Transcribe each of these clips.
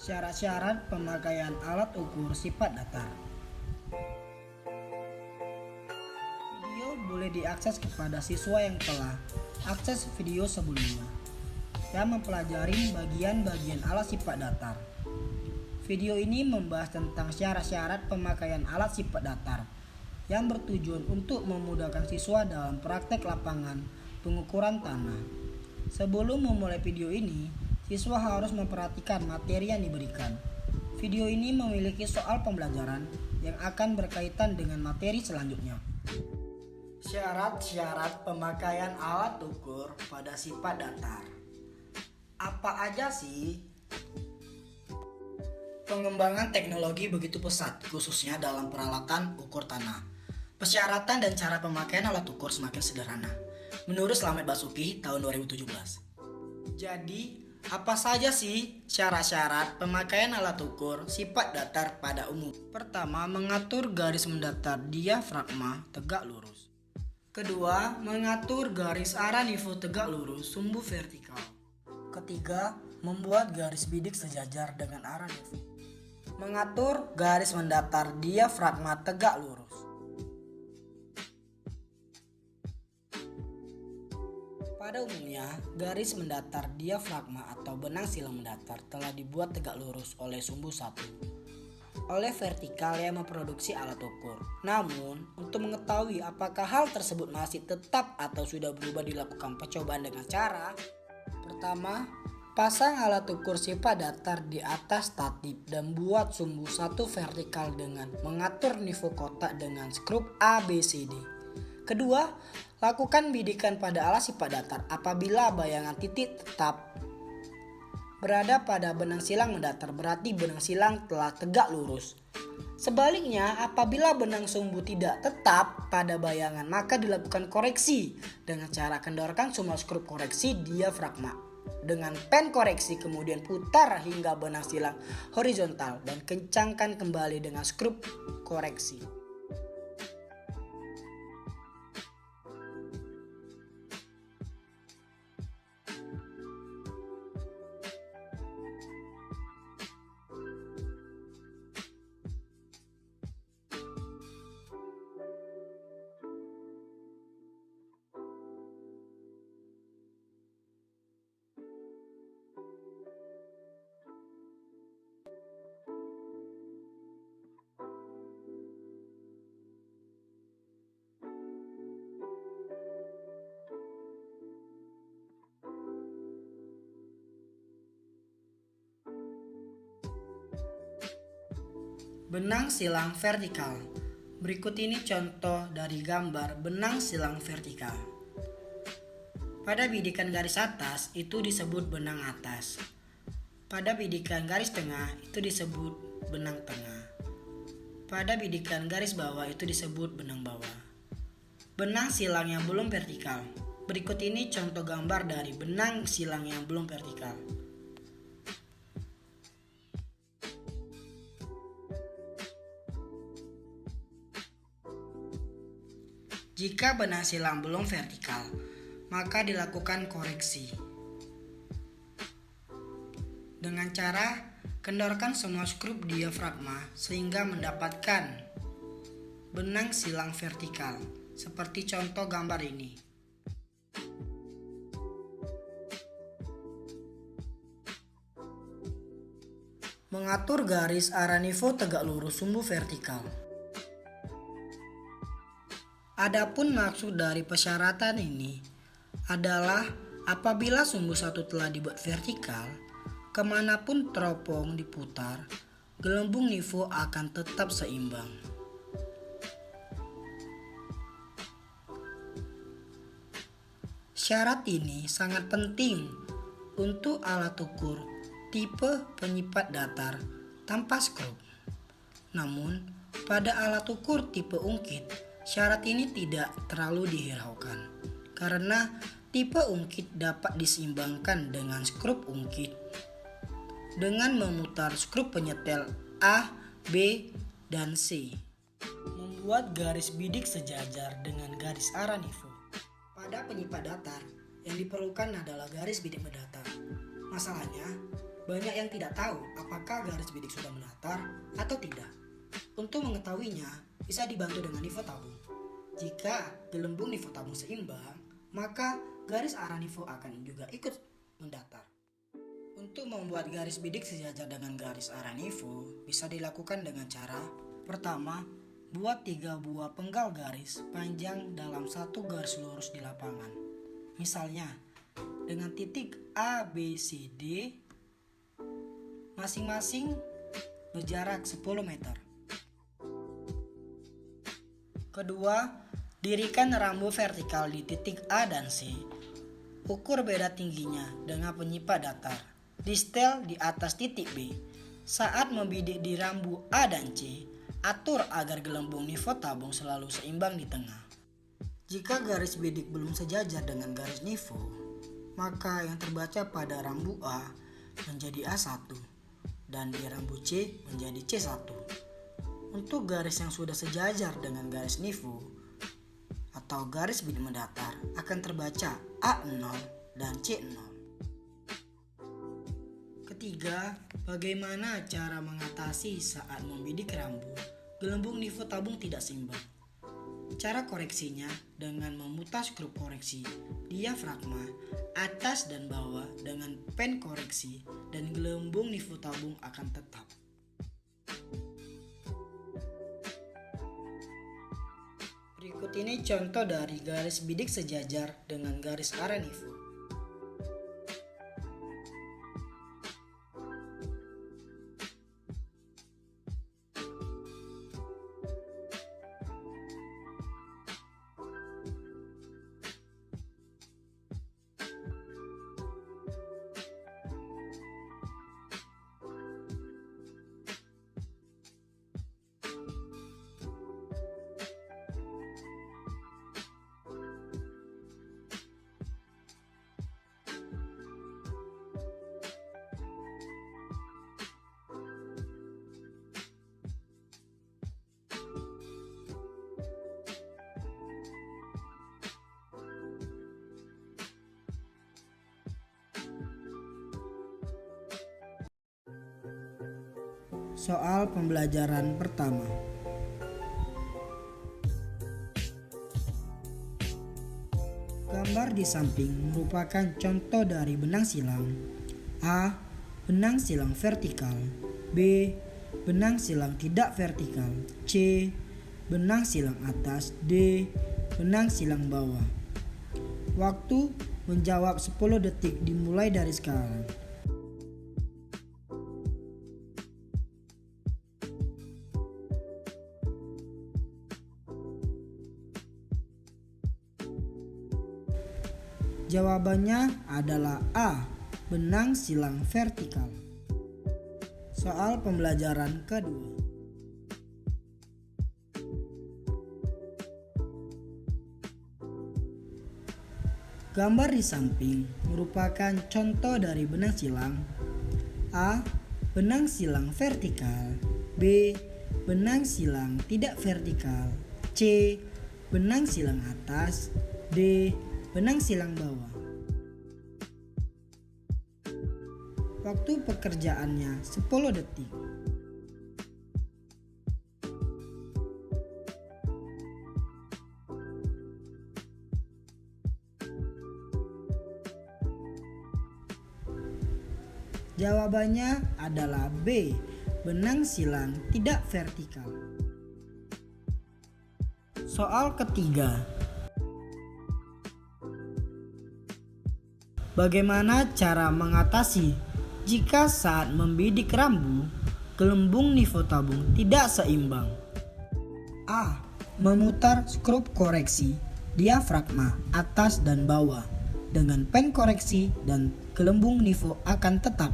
Syarat-syarat pemakaian alat ukur sifat datar. Video boleh diakses kepada siswa yang telah akses video sebelumnya yang mempelajari bagian-bagian alat sifat datar. Video ini membahas tentang syarat-syarat pemakaian alat sifat datar yang bertujuan untuk memudahkan siswa dalam praktek lapangan pengukuran tanah. Sebelum memulai video ini, siswa harus memperhatikan materi yang diberikan. Video ini memiliki soal pembelajaran yang akan berkaitan dengan materi selanjutnya. Syarat-syarat pemakaian alat ukur pada sifat datar. Apa aja sih? Pengembangan teknologi begitu pesat, khususnya dalam peralatan ukur tanah. Persyaratan dan cara pemakaian alat ukur semakin sederhana, menurut Slamet Basuki tahun 2017. Jadi, apa saja sih syarat-syarat pemakaian alat ukur sifat datar pada umum? Pertama, mengatur garis mendatar diafragma tegak lurus. Kedua, mengatur garis arah nivou tegak lurus sumbu vertikal. Ketiga, membuat garis bidik sejajar dengan arah nivou. Mengatur garis mendatar diafragma tegak lurus. Pada umumnya, garis mendatar diafragma atau benang silang mendatar telah dibuat tegak lurus oleh sumbu satu oleh vertikal yang memproduksi alat ukur. Namun, untuk mengetahui apakah hal tersebut masih tetap atau sudah berubah, dilakukan percobaan dengan cara: pertama, pasang alat ukur sifat datar di atas tatip dan buat sumbu satu vertikal dengan mengatur nivou kotak dengan skrup ABCD. Kedua, lakukan bidikan pada alat sifat datar apabila bayangan titik tetap berada pada benang silang mendatar, berarti benang silang telah tegak lurus. Sebaliknya, apabila benang sumbu tidak tetap pada bayangan, maka dilakukan koreksi dengan cara kendorkan semua skrup koreksi diafragma dengan pen koreksi, kemudian putar hingga benang silang horizontal dan kencangkan kembali dengan skrup koreksi. Benang silang vertikal. Berikut ini contoh dari gambar benang silang vertikal. Pada bidikan garis atas itu disebut benang atas. Pada bidikan garis tengah itu disebut benang tengah. Pada bidikan garis bawah itu disebut benang bawah. Benang silang yang belum vertikal. Berikut ini contoh gambar dari benang silang yang belum vertikal. Jika benang silang belum vertikal, maka dilakukan koreksi dengan cara kendorkan semua skrup diafragma sehingga mendapatkan benang silang vertikal, seperti contoh gambar ini. Mengatur garis arah nivou tegak lurus sumbu vertikal. Adapun maksud dari persyaratan ini adalah apabila sumbu satu telah dibuat vertikal, kemanapun teropong diputar, gelembung nivou akan tetap seimbang. Syarat ini sangat penting untuk alat ukur tipe penyipat datar tanpa skrup. Namun, pada alat ukur tipe ungkit, syarat ini tidak terlalu dihiraukan karena tipe ungkit dapat diseimbangkan dengan skrup ungkit dengan memutar skrup penyetel A, B, dan C, membuat garis bidik sejajar dengan garis arah nivou. Pada penyipat datar, yang diperlukan adalah garis bidik mendatar. Masalahnya, Banyak yang tidak tahu apakah garis bidik sudah mendatar atau tidak. Untuk mengetahuinya, bisa dibantu dengan nifo tabung. Jika gelembung nifo tabung seimbang, maka garis arah nifo akan juga ikut mendatar. Untuk membuat garis bidik sejajar dengan garis arah nifo, bisa dilakukan dengan cara: pertama, buat 3 buah penggal garis panjang dalam satu garis lurus di lapangan. Misalnya, dengan titik A, B, C, D masing-masing berjarak 10 meter. Kedua, dirikan rambu vertikal di titik A dan C. Ukur beda tingginya dengan penyipat datar. Distel di atas titik B. Saat membidik di rambu A dan C, atur agar gelembung nifo tabung selalu seimbang di tengah. Jika garis bidik belum sejajar dengan garis nifo, maka yang terbaca pada rambu A menjadi A1 dan di rambu C menjadi C1. Untuk garis yang sudah sejajar dengan garis nifo atau garis bidik mendatar akan terbaca A0 dan C0. Ketiga, bagaimana cara mengatasi saat membidik rambu gelembung nifo tabung tidak seimbang? Cara koreksinya dengan memutar skrup koreksi diafragma atas dan bawah dengan pen koreksi dan gelembung nifo tabung akan tetap. Berikut ini contoh dari garis bidik sejajar dengan garis arah nifo. Soal pembelajaran pertama. Gambar di samping merupakan contoh dari benang silang. A. Benang silang vertikal. B. Benang silang tidak vertikal. C. Benang silang atas. D. Benang silang bawah. Waktu menjawab 10 detik dimulai dari sekarang. Jawabannya adalah A. Benang silang vertikal. Soal pembelajaran kedua. Gambar di samping merupakan contoh dari benang silang. A. Benang silang vertikal. B. Benang silang tidak vertikal. C. Benang silang atas. D. Benang silang bawah. Waktu pekerjaannya 10 detik. Jawabannya adalah B. Benang silang tidak vertikal. Soal ketiga. Bagaimana cara mengatasi jika saat membidik rambu gelembung nifo tabung tidak seimbang? A. Memutar skrup koreksi diafragma atas dan bawah dengan pen koreksi dan gelembung nifo akan tetap.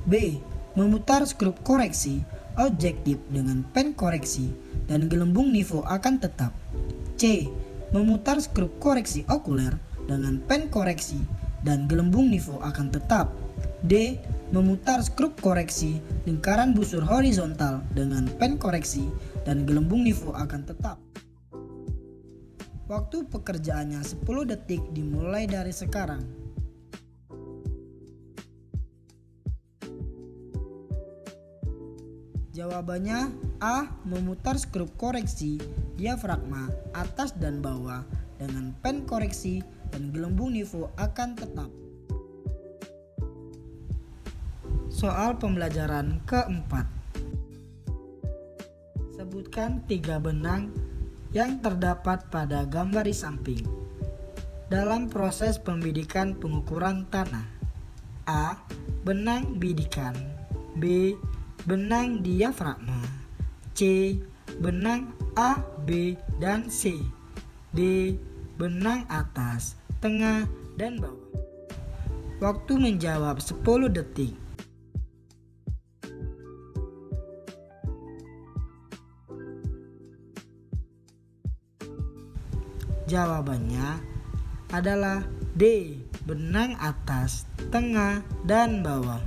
B. Memutar skrup koreksi objektif dengan pen koreksi dan gelembung nifo akan tetap. C. Memutar skrup koreksi okuler dengan pen koreksi dan gelembung nifo akan tetap. D. Memutar skrup koreksi lingkaran busur horizontal dengan pen koreksi dan gelembung nifo akan tetap. Waktu pekerjaannya 10 detik dimulai dari sekarang. Jawabannya A. Memutar skrup koreksi diafragma atas dan bawah dengan pen koreksi dan gelembung nifo akan tetap. Soal pembelajaran keempat. Sebutkan 3 benang yang terdapat pada gambar di samping dalam proses pembidikan pengukuran tanah. A. Benang bidikan. B. Benang diafragma. C. Benang A, B, dan C. D. Benang atas, tengah, dan bawah. Waktu menjawab 10 detik. Jawabannya adalah D. Benang atas, tengah, dan bawah.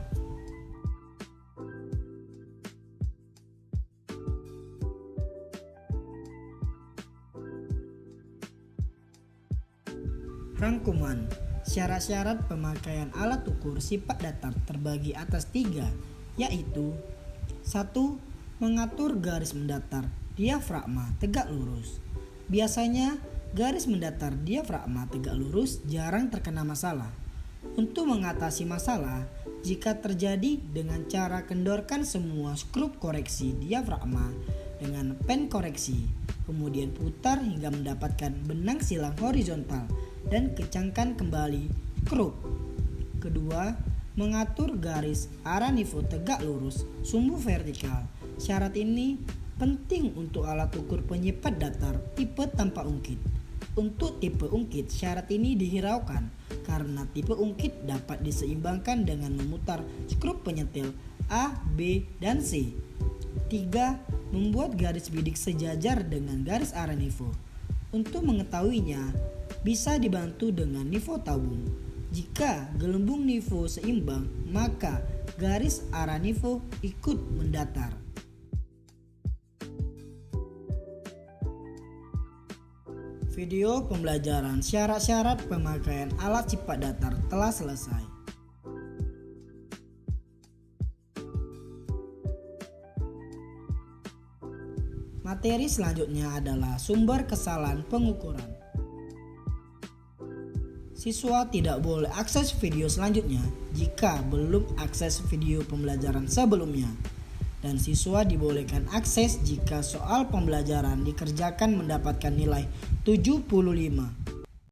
Rangkuman. Syarat-syarat pemakaian alat ukur sifat datar terbagi atas 3, yaitu 1. Mengatur garis mendatar diafragma tegak lurus. Biasanya garis mendatar diafragma tegak lurus jarang terkena masalah. Untuk mengatasi masalah, jika terjadi dengan cara kendorkan semua skrup koreksi diafragma dengan pen koreksi, kemudian putar hingga mendapatkan benang silang horizontal dan kencangkan kembali skrup. Kedua, mengatur garis arah nifo tegak lurus sumbu vertikal. Syarat ini penting untuk alat ukur penyipat datar tipe tanpa ungkit. Untuk tipe ungkit, syarat ini dihiraukan karena tipe ungkit dapat diseimbangkan dengan memutar skrup penyetel A, B, dan C. 3. Membuat garis bidik sejajar dengan garis arah nifo. Untuk mengetahuinya, bisa dibantu dengan nifo tabung. Jika gelembung nifo seimbang, maka garis arah nifo ikut mendatar. Video pembelajaran syarat-syarat pemakaian alat sifat datar telah selesai. Materi selanjutnya adalah sumber kesalahan pengukuran. Siswa tidak boleh akses video selanjutnya jika belum akses video pembelajaran sebelumnya. Dan siswa dibolehkan akses jika soal pembelajaran dikerjakan mendapatkan nilai 75.